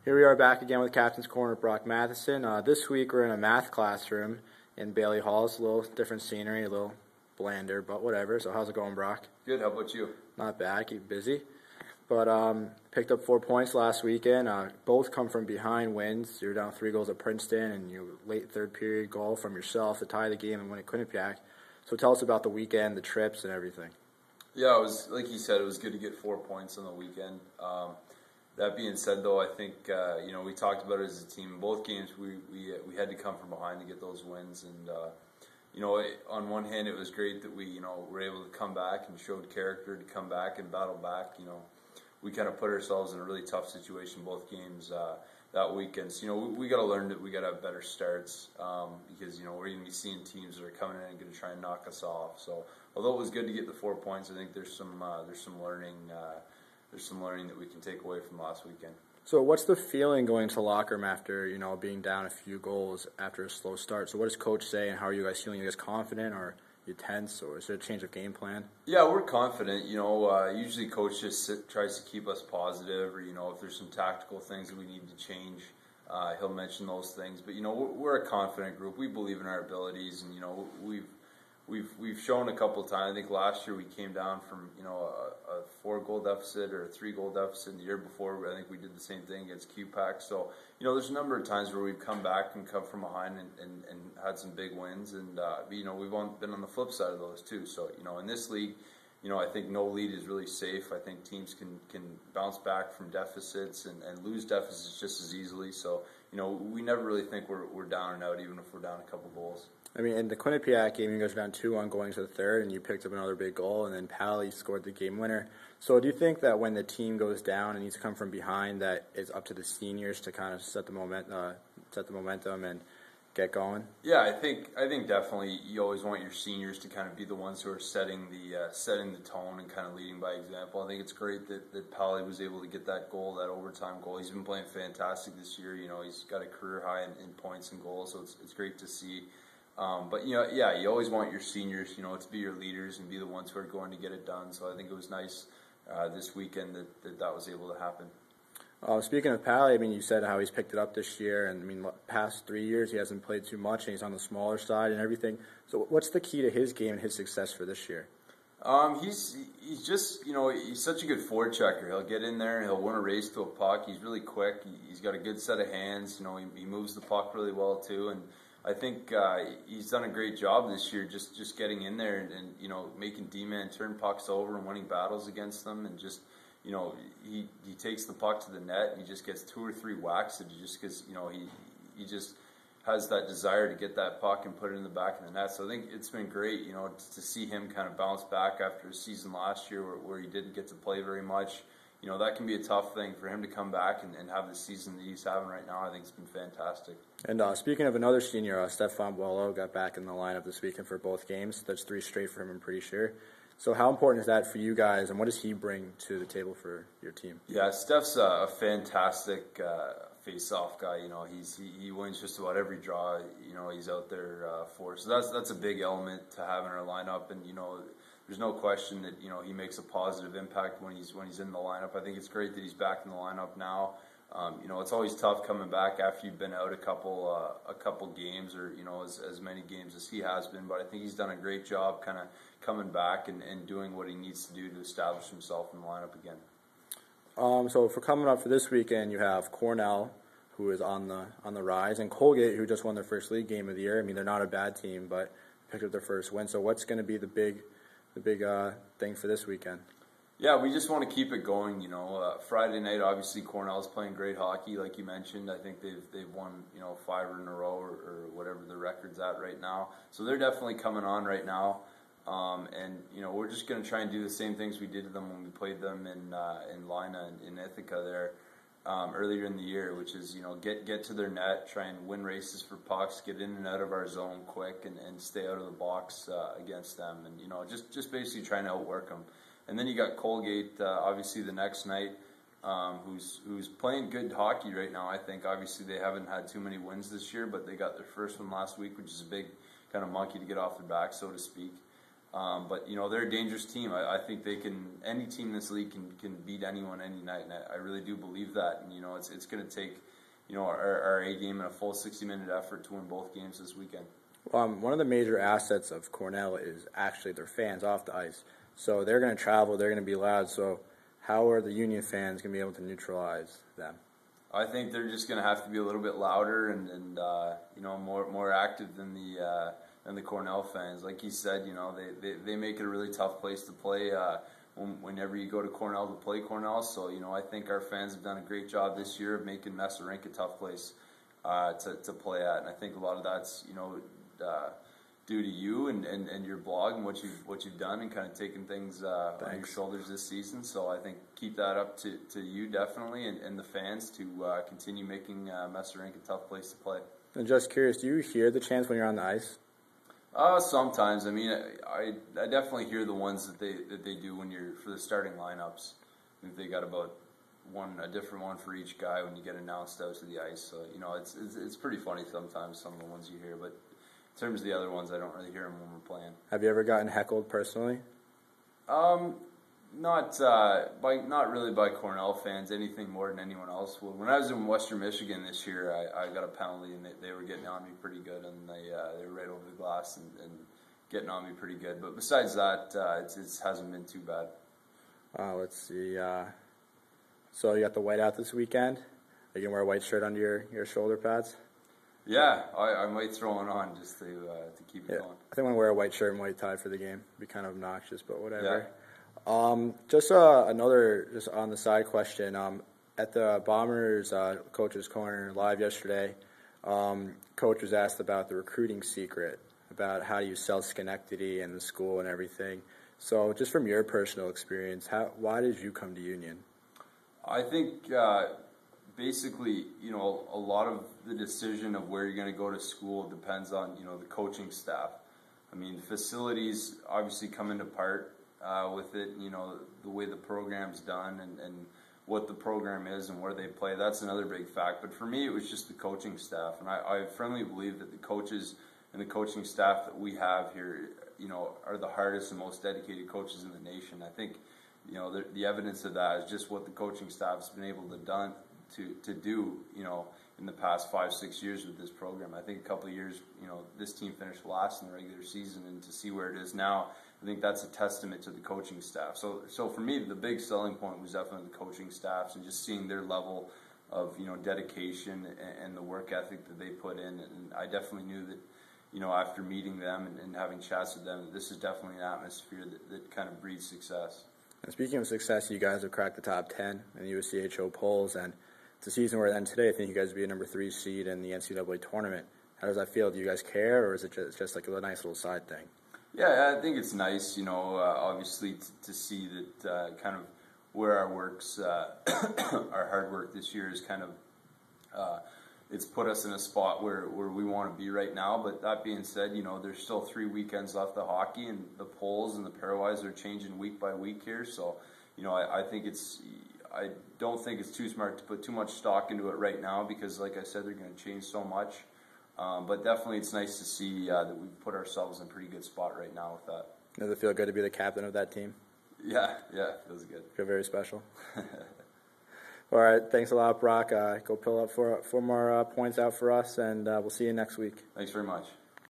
Here we are back again with Captain's Corner, Brock Matheson. This week we're in a math classroom in Bailey Hall. It's a little different scenery, a little blander, but whatever. So how's it going, Brock? Good. How about you? Not bad. Keep busy. But picked up 4 points last weekend. Both come from behind wins. You're down 3 goals at Princeton, and you late third period goal from yourself to tie the game and win at Quinnipiac. So tell us about the weekend, the trips, and everything. Yeah, it was like you said. It was good to get 4 points on the weekend. That being said, though, I think we talked about it as a team. In both games, we had to come from behind to get those wins, and on one hand, it was great that we were able to come back and showed character to come back and battle back. We kind of put ourselves in a really tough situation both games that weekend. So we got to learn that we got to have better starts because we're going to be seeing teams that are coming in and going to try and knock us off. So although it was good to get the 4 points, I think there's some learning. There's some learning that we can take away from last weekend. So what's the feeling going to the locker room after, being down a few goals after a slow start? So what does Coach say, and how are you guys feeling? Are you guys confident, or are you tense, or is there a change of game plan? Yeah, we're confident. Usually Coach just tries to keep us positive, or, if there's some tactical things that we need to change, he'll mention those things. But, we're a confident group. We believe in our abilities, and, We've shown a couple of times. I think last year we came down from a 4-goal deficit or a 3-goal deficit. The year before, I think we did the same thing against QPAC. So there's a number of times where we've come back and come from behind and had some big wins. And we've been on the flip side of those too. So in this league, I think no lead is really safe. I think teams can bounce back from deficits and lose deficits just as easily. So we never really think we're down and out, even if we're down a couple goals. I mean, in the Quinnipiac game, you guys were down 2-1 going to the third, and you picked up another big goal, and then Pally scored the game winner. So do you think that when the team goes down and needs to come from behind, that it's up to the seniors to kind of set the momentum and get going? Yeah, I think definitely you always want your seniors to kind of be the ones who are setting the tone and kind of leading by example. I think it's great that Pally was able to get that goal, that overtime goal. He's been playing fantastic this year. He's got a career high in points and goals, so it's great to see. But you always want your seniors, to be your leaders and be the ones who are going to get it done. So I think it was nice this weekend that was able to happen. Speaking of Pally, you said how he's picked it up this year, and past 3 years he hasn't played too much, and he's on the smaller side and everything. So what's the key to his game and his success for this year? He's just he's such a good forechecker. He'll get in there and he'll win a race to a puck. He's really quick. He's got a good set of hands. He moves the puck really well too, and I think he's done a great job this year just getting in there and making D-man turn pucks over and winning battles against them, and just he takes the puck to the net and he just gets 2 or 3 whacks at it just because he just has that desire to get that puck and put it in the back of the net. So I think it's been great to see him kind of bounce back after a season last year where he didn't get to play very much. That can be a tough thing for him to come back and have the season that he's having right now. I think it's been fantastic. And speaking of another senior, Stefan Boileau got back in the lineup this weekend for both games. That's 3 straight for him, I'm pretty sure. So how important is that for you guys, and what does he bring to the table for your team? Yeah, Steph's a fantastic face-off guy. He wins just about every draw. He's out there for. So that's a big element to have in our lineup, and there's no question that he makes a positive impact when he's in the lineup. I think it's great that he's back in the lineup now. It's always tough coming back after you've been out a couple games, or as many games as he has been. But I think he's done a great job kind of coming back and doing what he needs to do to establish himself in the lineup again. So for coming up for this weekend, you have Cornell, who is on the rise, and Colgate, who just won their first league game of the year. They're not a bad team, but picked up their first win. So what's going to be the big thing for this weekend? Yeah, we just want to keep it going. Friday night, obviously Cornell's playing great hockey, like you mentioned. I think they've won 5 in a row or whatever the record's at right now. So they're definitely coming on right now. And we're just going to try and do the same things we did to them when we played them in Lina and in Ithaca there earlier in the year, which is get to their net, try and win races for pucks, get in and out of our zone quick, and stay out of the box against them, and just basically trying to outwork them. And then you got Colgate obviously the next night, who's playing good hockey right now. I think obviously they haven't had too many wins this year, but they got their first one last week, which is a big kind of monkey to get off their back, so to speak. But they're a dangerous team. I think they can. Any team in this league can beat anyone any night, and I really do believe that. And it's going to take our A game and a full 60-minute effort to win both games this weekend. One of the major assets of Cornell is actually their fans off the ice. So they're going to travel. They're going to be loud. So how are the Union fans going to be able to neutralize them? I think they're just going to have to be a little bit louder and more active than the Cornell fans. Like he said, they make it a really tough place to play whenever you go to Cornell to play Cornell. So I think our fans have done a great job this year of making Messerink a tough place to play at, and I think a lot of that's due to you and your blog and what you've done and kind of taken things on your shoulders this season. So I think keep that up to you definitely and the fans to continue making Messerink a tough place to play. And just curious, do you hear the chants when you're on the ice? Sometimes. I mean, I definitely hear the ones that they do when you're for the starting lineups. I think they got about a different one for each guy when you get announced out to the ice. So it's pretty funny sometimes, some of the ones you hear, but in terms of the other ones, I don't really hear them when we're playing. Have you ever gotten heckled personally? Not really by Cornell fans, anything more than anyone else would. When I was in Western Michigan this year, I got a penalty, and they were getting on me pretty good, and they were right over the glass and getting on me pretty good. But besides that, it hasn't been too bad. Let's see. So you got the whiteout this weekend. Are you going to wear a white shirt under your shoulder pads? Yeah, I might throw one on just to keep it going. I think I'm going to wear a white shirt and white tie for the game. It'd be kind of obnoxious, but whatever. Yeah. Just on the side question. At the Bombers Coach's Corner live yesterday, Coach was asked about the recruiting secret, about how you sell Schenectady and the school and everything. So just from your personal experience, why did you come to Union? I think basically, a lot of the decision of where you're going to go to school depends on, the coaching staff. I mean, facilities obviously come into part with it, the way the program's done and what the program is and where they play. That's another big fact. But for me, it was just the coaching staff. And I firmly believe that the coaches and the coaching staff that we have here, are the hardest and most dedicated coaches in the nation. I think, the evidence of that is just what the coaching staff has been able to do, in the past 5-6 years with this program. I think a couple of years, this team finished last in the regular season, and to see where it is now, I think that's a testament to the coaching staff. So for me, the big selling point was definitely the coaching staffs and just seeing their level of dedication and the work ethic that they put in. And I definitely knew that, after meeting them and having chats with them, that this is definitely an atmosphere that kind of breeds success. And speaking of success, you guys have cracked the top 10 in the USCHO polls, and it's a season where then today I think you guys would be a number 3 seed in the NCAA tournament. How does that feel? Do you guys care, or is it just like a nice little side thing? Yeah, I think it's nice, obviously to see that kind of where our works, our hard work this year is kind of, it's put us in a spot where we want to be right now. But that being said, there's still 3 weekends left of hockey, and the polls and the pairwise are changing week by week here. So, I don't think it's too smart to put too much stock into it right now because, like I said, they're going to change so much. But definitely it's nice to see that we've put ourselves in a pretty good spot right now with that. Does it feel good to be the captain of that team? Yeah, it feels good. Feel very special. All right, thanks a lot, Brock. Go pull up 4 more points out for us, and we'll see you next week. Thanks very much.